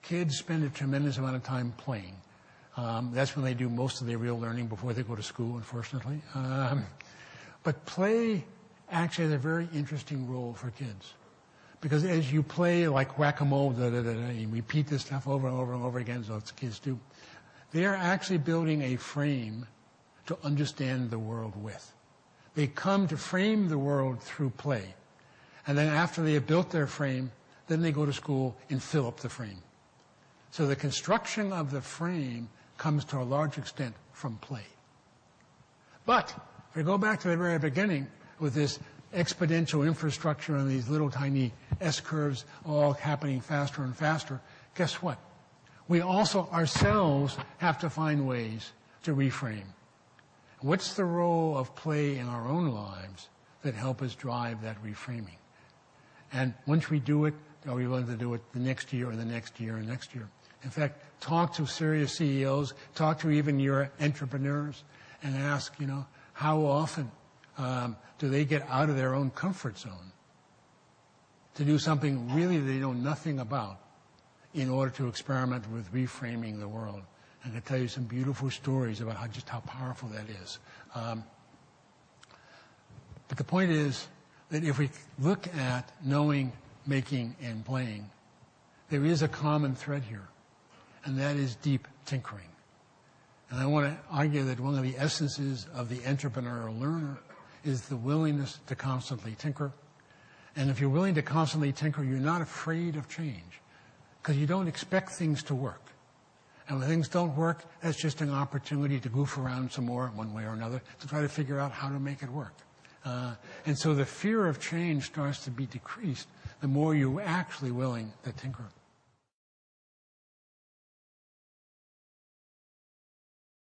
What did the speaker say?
kids spend a tremendous amount of time playing. That's when they do most of their real learning before they go to school, unfortunately. But play actually has a very interesting role for kids. Because as you play like whack-a-mole, you repeat this stuff over and over and over again, as kids do, they are actually building a frame to understand the world with. They come to frame the world through play. And then after they have built their frame, then they go to school and fill up the frame. So the construction of the frame comes to a large extent from play. But if we go back to the very beginning with this exponential infrastructure and these little tiny S-curves all happening faster and faster, guess what? We also ourselves have to find ways to reframe. What's the role of play in our own lives that help us drive that reframing? And once we do it, are we willing to do it the next year and the next year and next year? In fact, talk to serious CEOs, talk to even your entrepreneurs, and ask, how often do they get out of their own comfort zone to do something really they know nothing about in order to experiment with reframing the world? And I can tell you some beautiful stories about just how powerful that is. But the point is that if we look at knowing, making, and playing, there is a common thread here, and that is deep tinkering. And I want to argue that one of the essences of the entrepreneurial learner is the willingness to constantly tinker. And if you're willing to constantly tinker, you're not afraid of change, because you don't expect things to work. And when things don't work, that's just an opportunity to goof around some more one way or another to try to figure out how to make it work. And so the fear of change starts to be decreased the more you're actually willing to tinker.